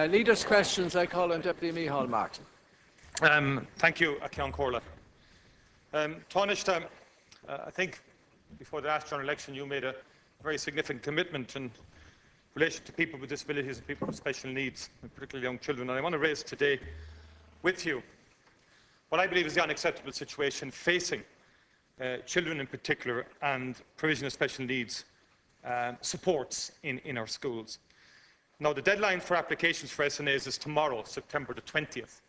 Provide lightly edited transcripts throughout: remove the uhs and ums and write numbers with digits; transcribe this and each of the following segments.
Leaders' questions. I call on Deputy Micheál Martin. Thank you, Ceann Comhairle. Tánaiste, I think before the last general election you made a very significant commitment in relation to people with disabilities and people with special needs, and particularly young children. And I want to raise today with you what I believe is the unacceptable situation facing children in particular and provision of special needs supports in our schools. Now, the deadline for applications for SNAs is tomorrow, September the 20th.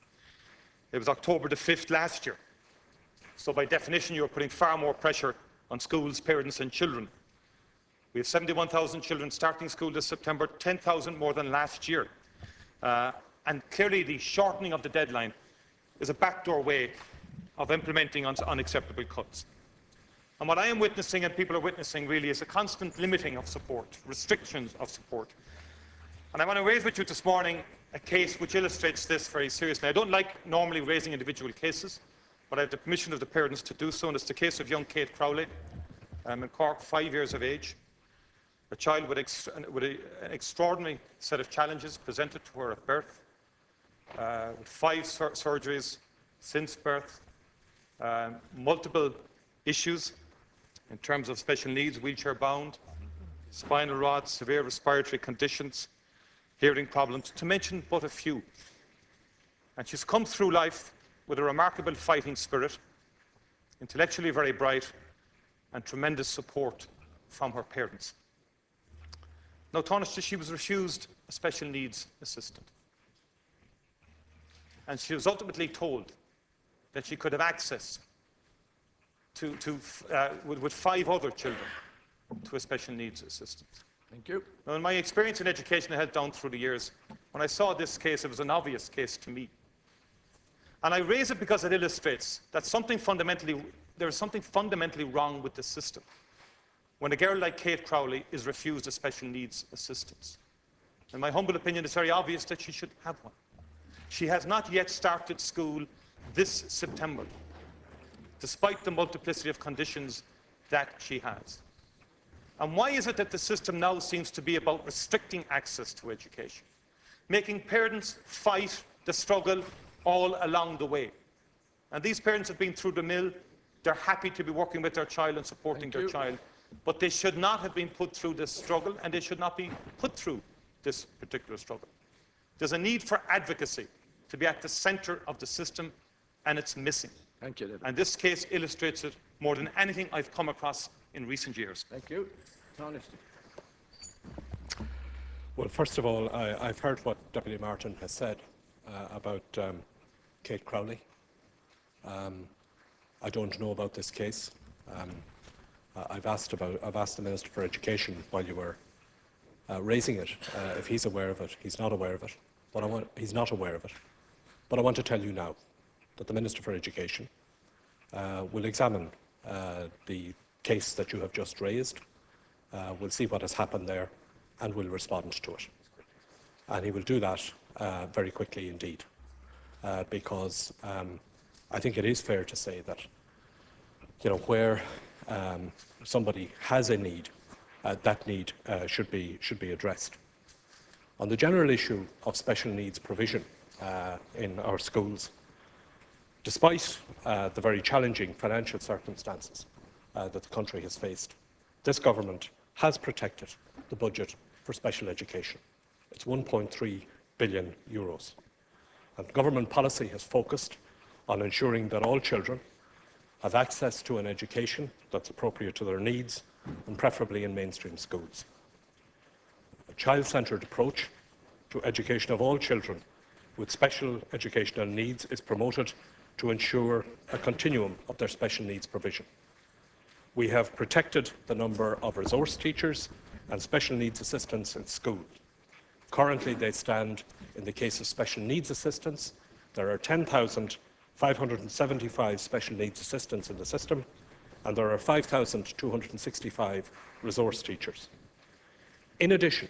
It was October the 5th last year. So by definition, you're putting far more pressure on schools, parents and children. We have 71,000 children starting school this September, 10,000 more than last year. And clearly the shortening of the deadline is a backdoor way of implementing unacceptable cuts. And what I am witnessing and people are witnessing really is a constant limiting of support, restrictions of support. And I want to raise with you this morning a case which illustrates this very seriously. I don't like normally raising individual cases, but I have the permission of the parents to do so, and it's the case of young Kate Crowley in Cork, 5 years of age, a child with an extraordinary set of challenges presented to her at birth, with 5 surgeries since birth, multiple issues in terms of special needs, wheelchair-bound, spinal rod, severe respiratory conditions, hearing problems, to mention but a few. And she's come through life with a remarkable fighting spirit, intellectually very bright, and tremendous support from her parents. Now, Tánaiste, she was refused a special needs assistant. And she was ultimately told that she could have access with 5 other children to a special needs assistant. Thank you. Now, in my experience in education I had down through the years, when I saw this case, it was an obvious case to me. And I raise it because it illustrates that there is something fundamentally wrong with the system when a girl like Kate Crowley is refused a special needs assistance. In my humble opinion, it's very obvious that she should have one. She has not yet started school this September, despite the multiplicity of conditions that she has. And why is it that the system now seems to be about restricting access to education, making parents fight the struggle all along the way? And these parents have been through the mill. They're happy to be working with their child and supporting their child, but they should not have been put through this struggle, and they should not be put through this particular struggle. There's a need for advocacy to be at the centre of the system, and it's missing. Thank you. And this case illustrates it more than anything I've come across in recent years. Thank you. Tánaiste. Well, first of all, I've heard what Deputy Martin has said about Kate Crowley. I don't know about this case. I've asked the Minister for Education while you were raising it if he's aware of it. He's not aware of it. He's not aware of it. But I want to tell you now that the Minister for Education will examine the case that you have just raised. We'll see what has happened there and will respond to it. And he will do that very quickly indeed, because I think it is fair to say that, where somebody has a need, that need should be addressed. On the general issue of special needs provision in our schools, despite the very challenging financial circumstances that the country has faced, this government has protected the budget for special education. It's 1.3 billion euros. And government policy has focused on ensuring that all children have access to an education that's appropriate to their needs, and preferably in mainstream schools. A child-centred approach to education of all children with special educational needs is promoted to ensure a continuum of their special needs provision. We have protected the number of resource teachers and special needs assistants in school. Currently, they stand, in the case of special needs assistants, there are 10,575 special needs assistants in the system, and there are 5,265 resource teachers. In addition,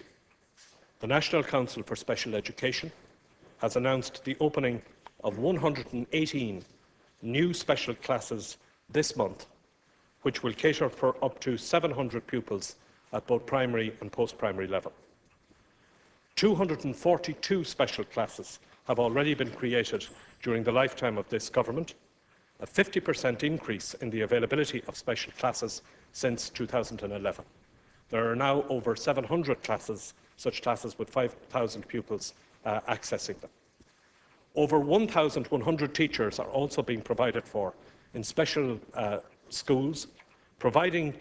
the National Council for Special Education has announced the opening of 118 new special classes this month, which will cater for up to 700 pupils at both primary and post-primary level. 242 special classes have already been created during the lifetime of this government, a 50% increase in the availability of special classes since 2011. There are now over 700 classes, such classes with 5,000 pupils accessing them. Over 1,100 teachers are also being provided for in special schools, providing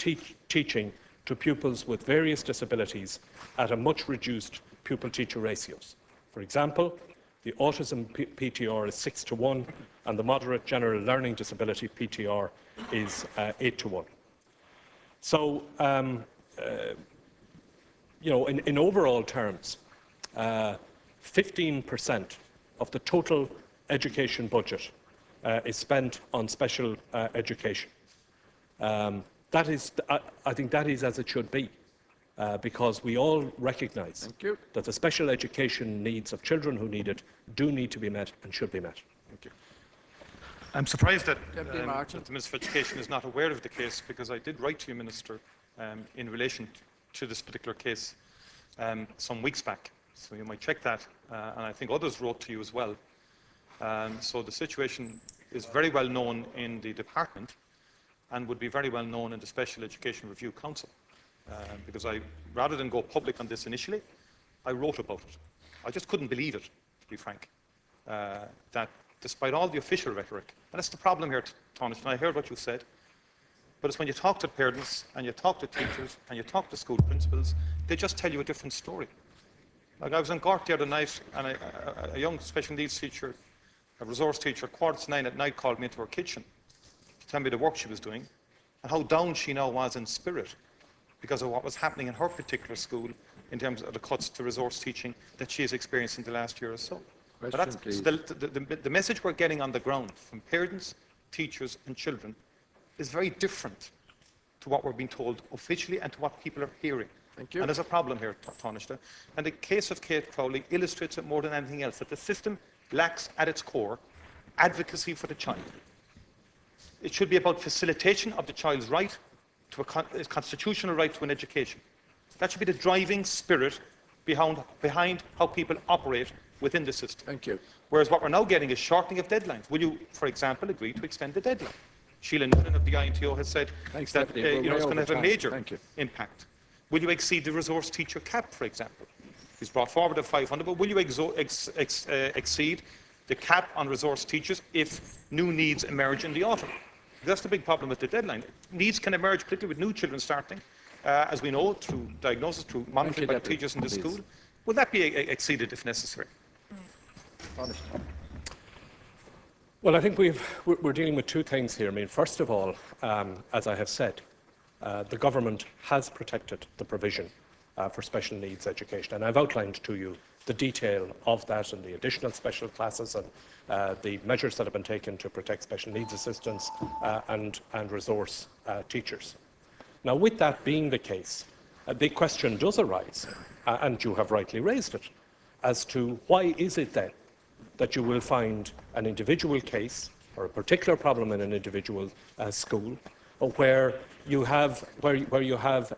teaching to pupils with various disabilities at a much reduced pupil-teacher ratios. For example, the autism PTR is 6:1 and the moderate general learning disability PTR is 8:1. So, in overall terms, 15% of the total education budget is spent on special education. I think that is as it should be, because we all recognise that the special education needs of children who need it do need to be met and should be met. Thank you. I'm surprised that the Minister for Education is not aware of the case, because I did write to you, Minister, in relation to this particular case some weeks back. So you might check that, and I think others wrote to you as well. So the situation is very well known in the department and would be very well known in the Special Education Review Council. Because rather than go public on this initially, I wrote about it. I just couldn't believe it, to be frank, that despite all the official rhetoric, and that's the problem here, Tánaiste, and I heard what you said, but it's when you talk to parents and you talk to teachers and you talk to school principals, they just tell you a different story. Like, I was in Cork the other night, and a young special needs teacher, a resource teacher, 9:15 at night, called me into her kitchen to tell me the work she was doing and how down she now was in spirit because of what was happening in her particular school in terms of the cuts to resource teaching that she has experienced in the last year or so. But that's, the message we're getting on the ground from parents, teachers and children is very different to what we're being told officially and to what people are hearing. Thank you. And there's a problem here, Tánaiste. And the case of Kate Crowley illustrates it more than anything else, that the system lacks at its core advocacy for the child. It should be about facilitation of the child's right to a constitutional right to an education. That should be the driving spirit behind how people operate within the system. Thank you. Whereas what we're now getting is shortening of deadlines. Will you, for example, agree to extend the deadline? Sheila Noonan of the INTO has said that it's going to have a major impact. Will you exceed the resource teacher cap, for example? He's brought forward a 500, but will you exceed the cap on resource teachers if new needs emerge in the autumn? That's the big problem with the deadline. Needs can emerge, particularly with new children starting, as we know, through diagnosis, through monitoring by teachers in the school. Will that be exceeded if necessary? Well, I think we're dealing with two things here. I mean, first of all, as I have said, the government has protected the provision for special needs education, and I've outlined to you the detail of that and the additional special classes and the measures that have been taken to protect special needs assistants and resource teachers. Now, with that being the case, the question does arise, and you have rightly raised it, as to why is it then that you will find an individual case or a particular problem in an individual school where you have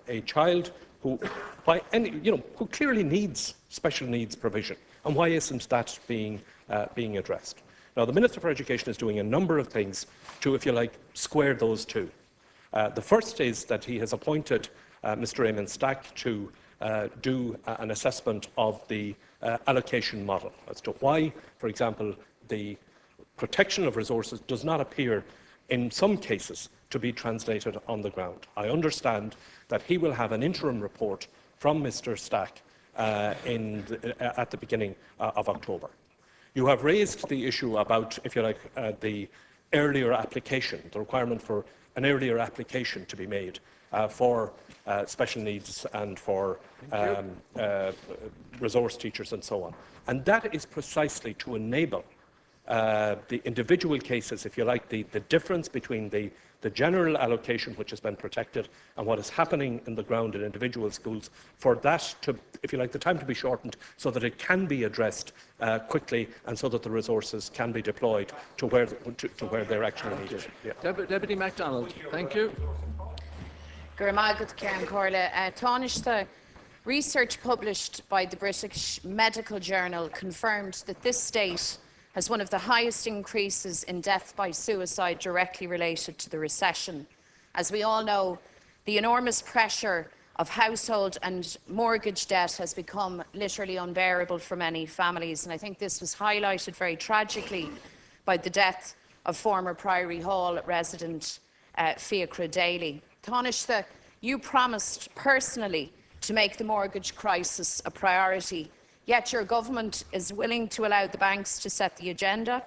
a child who clearly needs special needs provision, and why isn't that being addressed? Now, the Minister for Education is doing a number of things to, if you like, square those two. The first is that he has appointed Mr. Eamon Stack to do an assessment of the allocation model as to why, for example, the protection of resources does not appear in some cases to be translated on the ground. I understand that he will have an interim report from Mr. Stack at the beginning of October. You have raised the issue about, if you like, the earlier application, the requirement for an earlier application to be made for special needs and for resource teachers and so on. And that is precisely to enable the individual cases, if you like, the difference between the general allocation which has been protected and what is happening in the ground in individual schools, for that to, if you like, the time to be shortened so that it can be addressed quickly and so that the resources can be deployed to where they're actually needed. Yeah. Deputy MacDonald, thank you. Tánaiste, Research published by the British Medical Journal confirmed that this state has one of the highest increases in death by suicide directly related to the recession. As we all know, the enormous pressure of household and mortgage debt has become literally unbearable for many families, and I think this was highlighted very tragically by the death of former Priory Hall resident Fiachra Daly. Tánaiste, you promised personally to make the mortgage crisis a priority, yet your government is willing to allow the banks to set the agenda,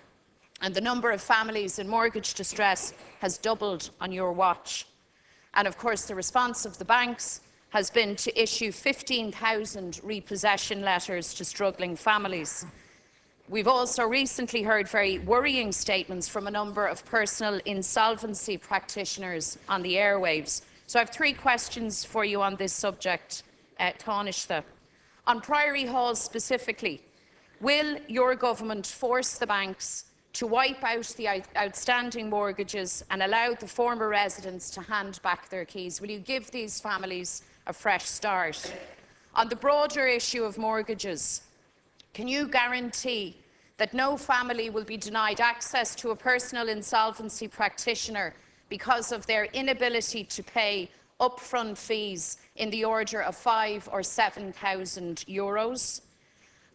and the number of families in mortgage distress has doubled on your watch. And of course, the response of the banks has been to issue 15,000 repossession letters to struggling families. We've also recently heard very worrying statements from a number of personal insolvency practitioners on the airwaves. So I have three questions for you on this subject, Tánaiste. On Priory Hall specifically, will your government force the banks to wipe out the outstanding mortgages and allow the former residents to hand back their keys? Will you give these families a fresh start? On the broader issue of mortgages, can you guarantee that no family will be denied access to a personal insolvency practitioner because of their inability to pay upfront fees in the order of €5,000 or €7,000?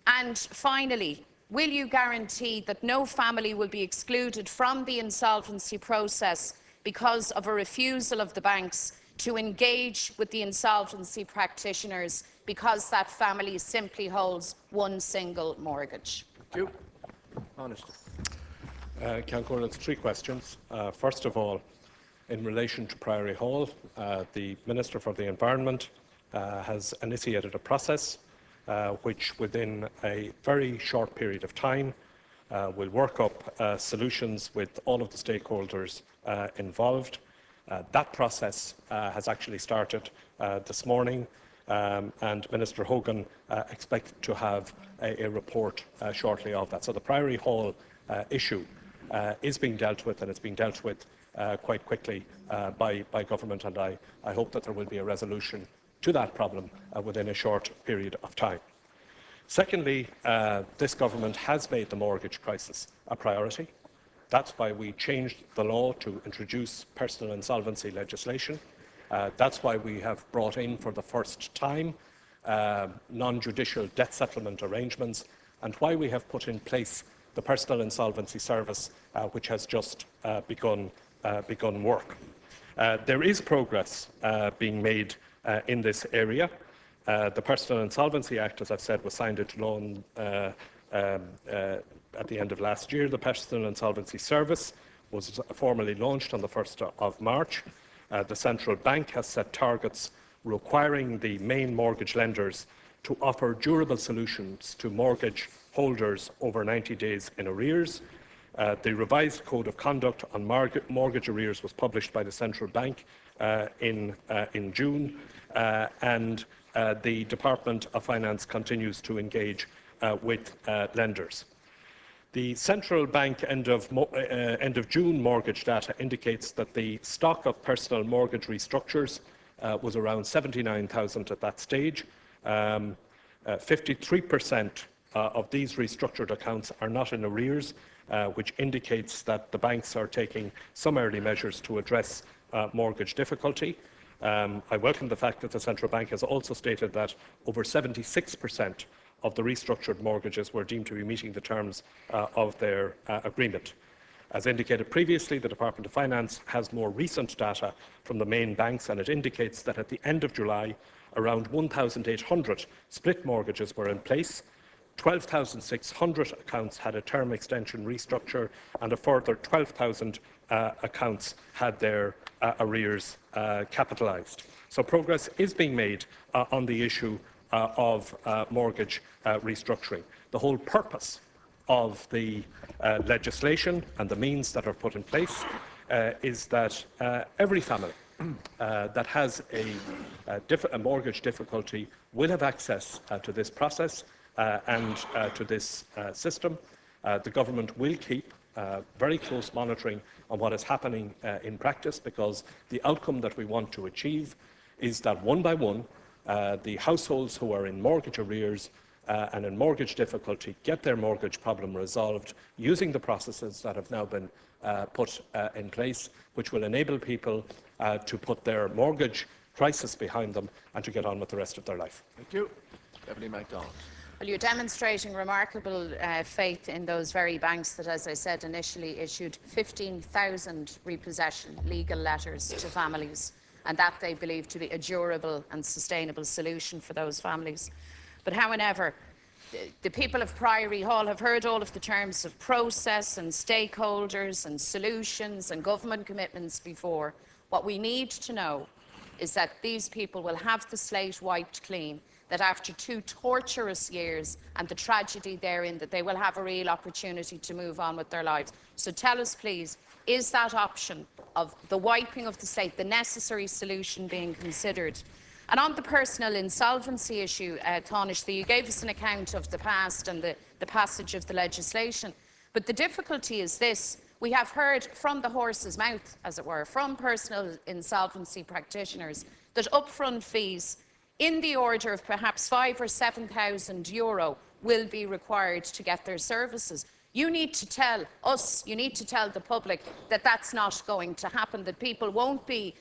And finally, will you guarantee that no family will be excluded from the insolvency process because of a refusal of the banks to engage with the insolvency practitioners because that family simply holds one single mortgage? Thank you. Tánaiste. Ceann Comhairle, it's three questions. First of all, in relation to Priory Hall, the Minister for the Environment has initiated a process which, within a very short period of time, will work up solutions with all of the stakeholders involved. That process has actually started this morning, and Minister Hogan expects to have a report shortly of that. So the Priory Hall issue is being dealt with, and it's being dealt with quite quickly by government, and I hope that there will be a resolution to that problem within a short period of time. Secondly, this government has made the mortgage crisis a priority. That's why we changed the law to introduce personal insolvency legislation. That's why we have brought in for the first time non-judicial debt settlement arrangements, and why we have put in place the Personal Insolvency Service, which has just begun work. There is progress being made in this area. The Personal Insolvency Act, as I've said, was signed into law at the end of last year. The Personal Insolvency Service was formally launched on the 1st of March. The Central Bank has set targets requiring the main mortgage lenders to offer durable solutions to mortgage holders over 90 days in arrears. The revised Code of Conduct on mortgage arrears was published by the Central Bank in June, and the Department of Finance continues to engage with lenders. The Central Bank end of June mortgage data indicates that the stock of personal mortgage restructures was around 79,000 at that stage. 53% of these restructured accounts are not in arrears, which indicates that the banks are taking some early measures to address mortgage difficulty. I welcome the fact that the Central Bank has also stated that over 76% of the restructured mortgages were deemed to be meeting the terms of their agreement. As indicated previously, the Department of Finance has more recent data from the main banks, and it indicates that at the end of July, around 1,800 split mortgages were in place, 12,600 accounts had a term extension restructure, and a further 12,000 accounts had their arrears capitalised. So progress is being made on the issue of mortgage restructuring. The whole purpose of the legislation and the means that are put in place is that every family that has a mortgage difficulty will have access to this process and to this system. The government will keep very close monitoring on what is happening in practice, because the outcome that we want to achieve is that one by one the households who are in mortgage arrears and in mortgage difficulty get their mortgage problem resolved using the processes that have now been put in place, which will enable people to put their mortgage crisis behind them and to get on with the rest of their life. Thank you. Deputy MacDonald. Well, you're demonstrating remarkable faith in those very banks that, as I said, initially issued 15,000 repossession legal letters to families, and that they believe to be a durable and sustainable solution for those families. But however, the people of Priory Hall have heard all of the terms of process and stakeholders and solutions and government commitments before. What we need to know is that these people will have the slate wiped clean, that after 2 torturous years and the tragedy therein, that they will have a real opportunity to move on with their lives. So tell us, please, is that option of the wiping of the slate the necessary solution being considered? And on the personal insolvency issue, Tánaiste, you gave us an account of the past and the passage of the legislation. But the difficulty is this: we have heard from the horse's mouth, as it were, from personal insolvency practitioners, that upfront fees in the order of perhaps €5,000 or €7,000 will be required to get their services. You need to tell us, you need to tell the public that that's not going to happen, that people won't be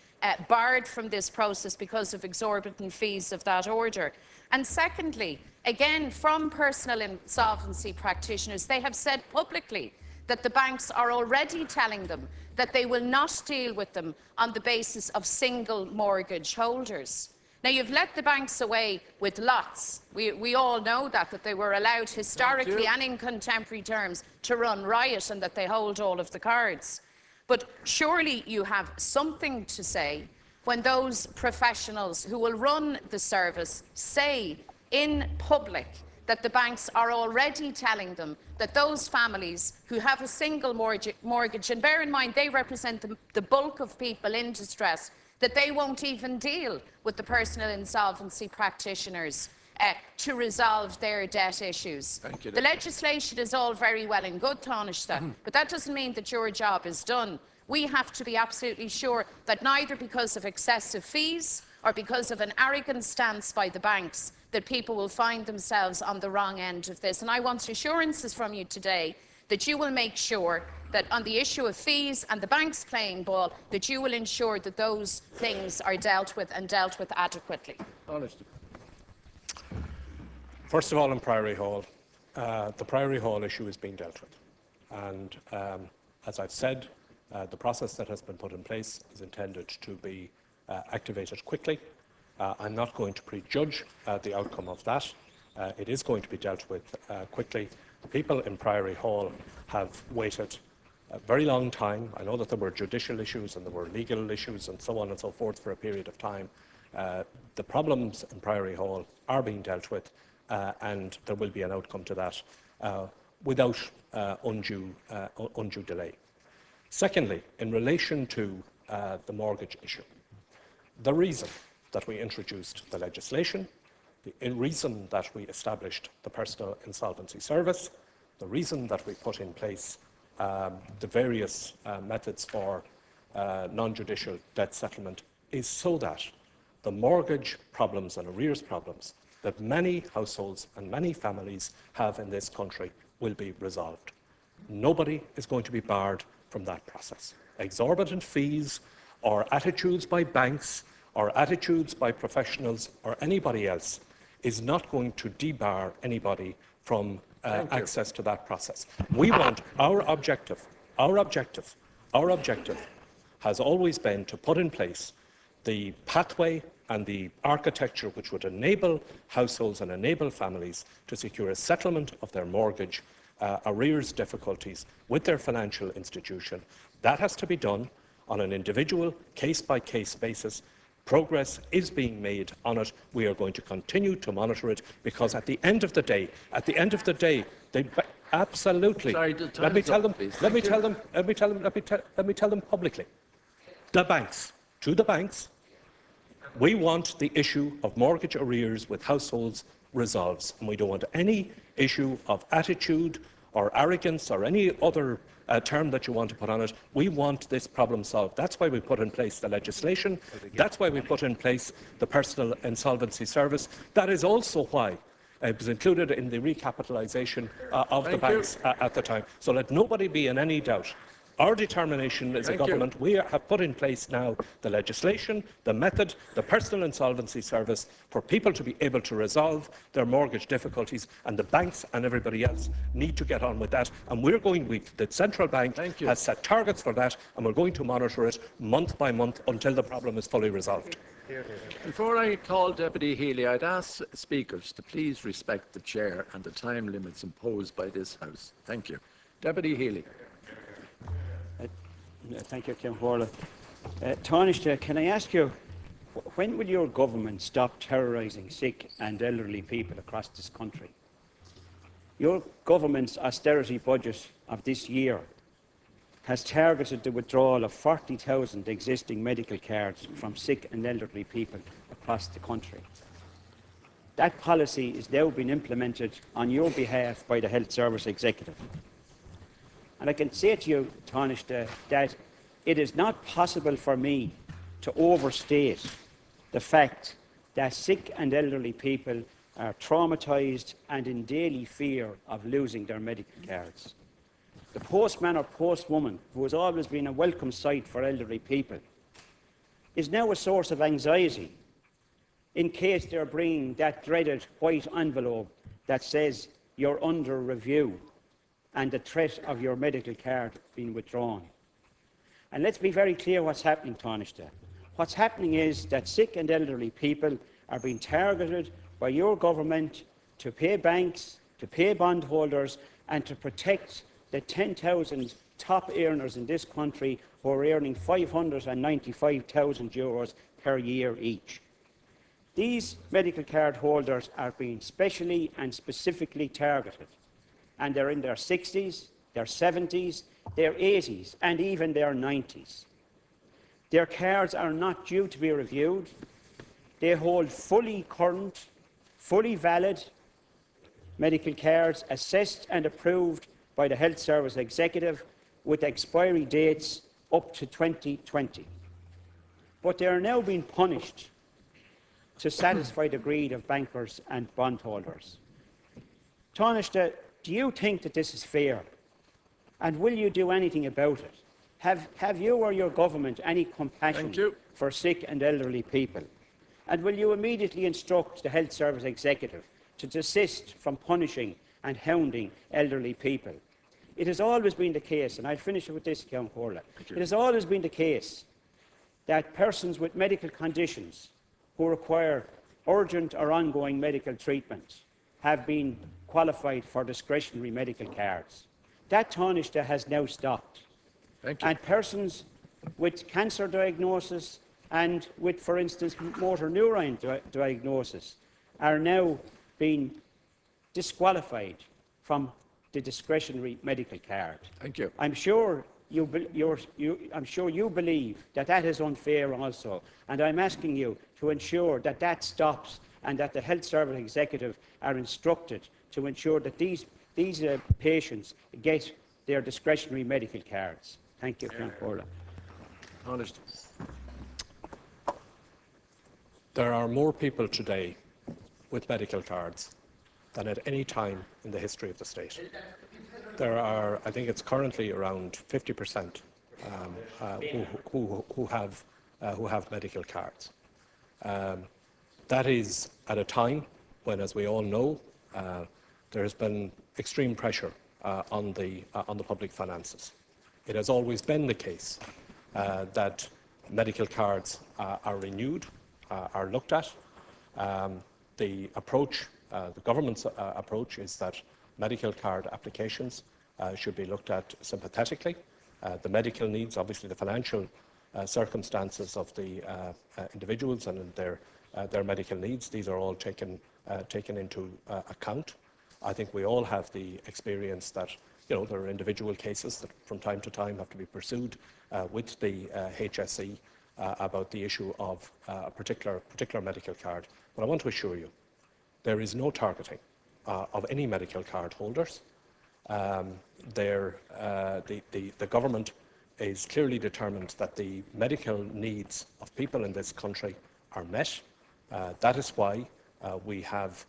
barred from this process because of exorbitant fees of that order. And secondly, again, from personal insolvency practitioners, they have said publicly that the banks are already telling them that they will not deal with them on the basis of single mortgage holders. Now, you've let the banks away with lots. We all know that they were allowed historically and in contemporary terms to run riot, and that they hold all of the cards. But surely you have something to say when those professionals who will run the service say in public that the banks are already telling them that those families who have a single mortgage, and bear in mind they represent the bulk of people in distress, that they won't even deal with the personal insolvency practitioners to resolve their debt issues. Thank you. The legislation is all very well and good, Tánaiste, but that doesn't mean that your job is done. We have to be absolutely sure that neither because of excessive fees or because of an arrogant stance by the banks that people will find themselves on the wrong end of this. And I want assurances from you today that you will make sure that on the issue of fees and the banks playing ball, that you will ensure that those things are dealt with and dealt with adequately. Tánaiste. First of all, in Priory Hall, the Priory Hall issue is being dealt with. And as I've said, the process that has been put in place is intended to be activated quickly. I'm not going to prejudge the outcome of that. It is going to be dealt with quickly. The people in Priory Hall have waited a very long time. I know that there were judicial issues and there were legal issues and so on and so forth for a period of time. The problems in Priory Hall are being dealt with, and there will be an outcome to that without undue delay. Secondly, in relation to the mortgage issue, the reason that we introduced the legislation, the reason that we established the Personal Insolvency Service, the reason that we put in place the various methods for non-judicial debt settlement is so that the mortgage problems and arrears problems that many households and many families have in this country will be resolved. Nobody is going to be barred from that process. Exorbitant fees or attitudes by banks or attitudes by professionals or anybody else is not going to debar anybody from access to that process. We want our objective has always been to put in place the pathway and the architecture which would enable households and enable families to secure a settlement of their mortgage arrears difficulties with their financial institution. That has to be done on an individual, case-by-case basis. Progress is being made on it. We are going to continue to monitor it because at the end of the day, they absolutely. Sorry, let me tell them publicly. The banks, we want the issue of mortgage arrears with households resolved, and we don't want any issue of attitude or arrogance or any other term that you want to put on it. We want this problem solved. That's why we put in place the legislation. That's why we put in place the Personal Insolvency Service. That is also why it was included in the recapitalisation of the banks at the time. So let nobody be in any doubt. Our determination as a government, we have put in place now the legislation, the method, the Personal Insolvency Service for people to be able to resolve their mortgage difficulties, and the banks and everybody else need to get on with that. And the Central Bank has set targets for that, and we're going to monitor it month by month until the problem is fully resolved. Before I call Deputy Healy, I'd ask speakers to please respect the chair and the time limits imposed by this House. Thank you. Deputy Healy. Thank you, Ciarán. Tánaiste, can I ask you, when will your government stop terrorising sick and elderly people across this country? Your government's austerity budget of this year has targeted the withdrawal of 40,000 existing medical cards from sick and elderly people across the country. That policy is now being implemented on your behalf by the Health Service Executive. And I can say to you, Tánaiste, that it is not possible for me to overstate the fact that sick and elderly people are traumatised and in daily fear of losing their medical cards. The postman or postwoman, who has always been a welcome sight for elderly people, is now a source of anxiety in case they're bringing that dreaded white envelope that says you're under review and the threat of your medical card being withdrawn. And let's be very clear what's happening, Tánaiste. What's happening is that sick and elderly people are being targeted by your government to pay banks, to pay bondholders, and to protect the 10,000 top earners in this country who are earning €595,000 per year each. These medical card holders are being specially and specifically targeted, and they're in their 60s, their 70s, their 80s, and even their 90s. Their cards are not due to be reviewed. They hold fully current, fully valid medical cards assessed and approved by the Health Service Executive with expiry dates up to 2020. But they are now being punished to satisfy the greed of bankers and bondholders. Tánaiste, do you think that this is fair? And will you do anything about it? Have you or your government any compassion for sick and elderly people? And will you immediately instruct the Health Service Executive to desist from punishing and hounding elderly people? It has always been the case, and I'll finish with this, Ciarán Comhairle. It has always been the case that persons with medical conditions who require urgent or ongoing medical treatment have been qualified for discretionary medical cards. That, Tánaiste, has now stopped. And persons with cancer diagnosis and with, for instance, motor neurone diagnosis are now being disqualified from the discretionary medical card. I'm sure you believe that that is unfair also, and I'm asking you to ensure that that stops and that the Health Service Executive are instructed to ensure that these patients get their discretionary medical cards. Thank you, Ciarán Comhairle. There are more people today with medical cards than at any time in the history of the state. There are, I think it's currently around 50% who have medical cards. That is at a time when, as we all know, there has been extreme pressure on the public finances. It has always been the case that medical cards are renewed, are looked at. The government's approach is that medical card applications should be looked at sympathetically. The medical needs, obviously the financial circumstances of the individuals and their medical needs, these are all taken into account. I think we all have the experience that there are individual cases that from time to time have to be pursued with the HSE about the issue of a particular medical card. But I want to assure you, there is no targeting of any medical card holders. the government is clearly determined that the medical needs of people in this country are met. That is why we have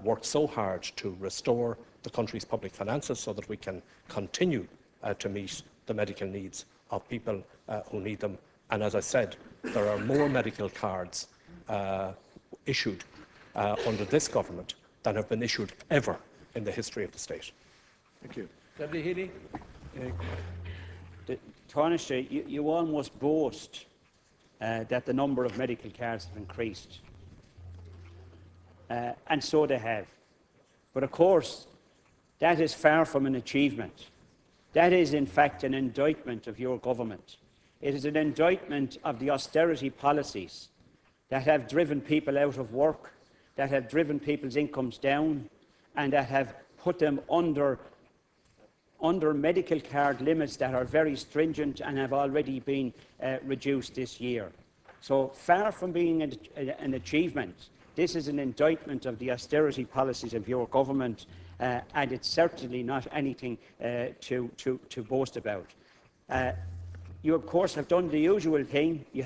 worked so hard to restore the country's public finances so that we can continue to meet the medical needs of people who need them. And as I said, there are more medical cards issued under this government than have been issued ever in the history of the state. Thank you. Deputy Healy. Tánaiste, you almost boast that the number of medical cards have increased. And so they have. But of course, that is far from an achievement. That is, in fact, an indictment of your government. It is an indictment of the austerity policies that have driven people out of work, that have driven people's incomes down, and that have put them under medical card limits that are very stringent and have already been reduced this year. So far from being an achievement, this is an indictment of the austerity policies of your government, and it's certainly not anything to boast about. You, of course, have done the usual thing. You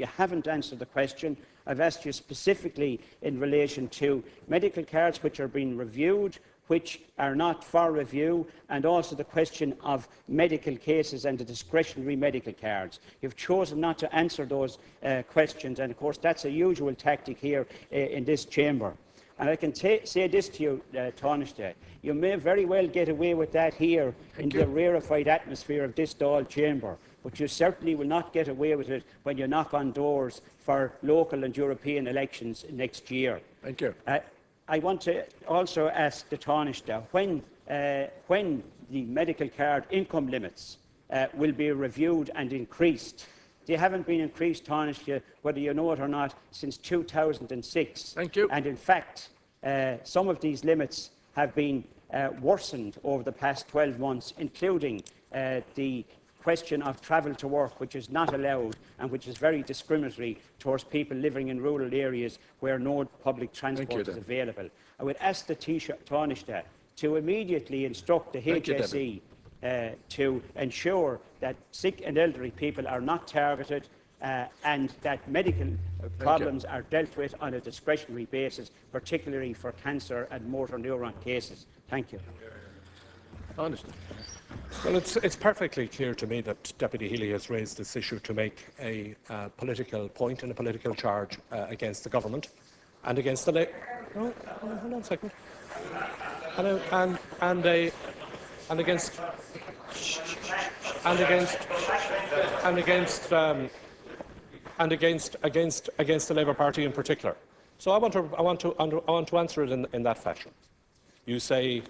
haven't answered the question. I've asked you specifically in relation to medical cards which are being reviewed, which are not for review, and also the question of medical cases and the discretionary medical cards. You've chosen not to answer those questions, and of course that's a usual tactic here in this chamber. And I can say this to you, Tánaiste, you may very well get away with that here in the rarefied atmosphere of this Dáil chamber, but you certainly will not get away with it when you knock on doors for local and European elections next year. Thank you. I want to also ask the Tánaiste when the medical card income limits will be reviewed and increased. They haven't been increased, Tánaiste, whether you know it or not, since 2006. Thank you. And in fact, some of these limits have been worsened over the past 12 months, including the question of travel to work, which is not allowed and which is very discriminatory towards people living in rural areas where no public transport is available. I would ask the Tánaiste to immediately instruct the HSE to ensure that sick and elderly people are not targeted and that medical problems are dealt with on a discretionary basis, particularly for cancer and motor neuron cases. Thank you. Tánaiste. Well, it's perfectly clear to me that Deputy Healy has raised this issue to make a political point and a political charge against the government and against the hold on a second. Against the Labour Party in particular. So I want to answer it in that fashion. You say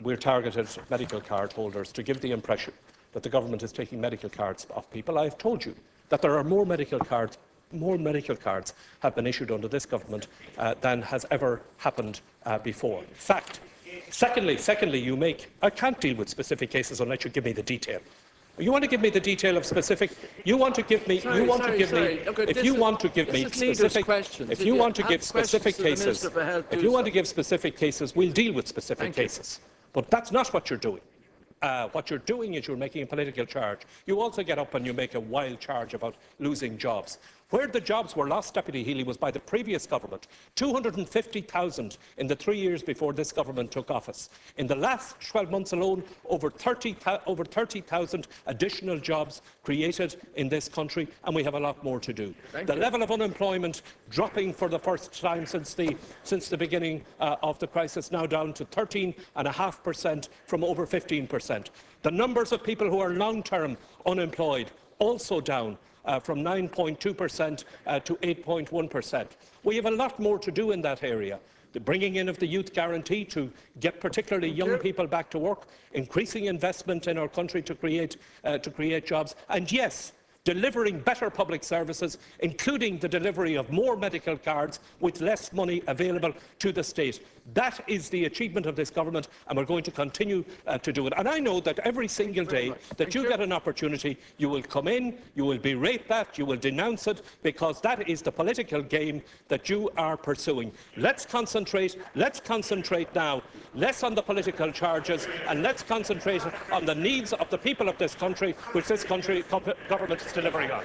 we're targeted medical card holders to give the impression that the government is taking medical cards off people. I've told you that there are more medical cards have been issued under this government than has ever happened before. Fact. Secondly, you make. I can't deal with specific cases unless you give me the detail. You want to give me the detail of specific. You want to give me. If you want to give me specific cases, we'll deal with specific cases. But that's not what you're doing. What you're doing is you're making a political charge. You also get up and you make a wild charge about losing jobs. Where the jobs were lost, Deputy Healy, was by the previous government. 250,000 in the 3 years before this government took office. In the last 12 months alone, over 30,000 additional jobs created in this country, and we have a lot more to do. The level of unemployment dropping for the first time since the beginning of the crisis, now down to 13.5% from over 15%. The numbers of people who are long-term unemployed also down from 9.2% to 8.1%. We have a lot more to do in that area. The bringing in of the youth guarantee to get particularly young people back to work, increasing investment in our country to create jobs, and yes, delivering better public services, including the delivery of more medical cards with less money available to the state. That is the achievement of this government, and we're going to continue to do it. And I know that every single day that you get an opportunity, you will come in, you will berate that, you will denounce it, because that is the political game that you are pursuing. Let's concentrate now, less on the political charges, and let's concentrate on the needs of the people of this country, which this government is delivering on.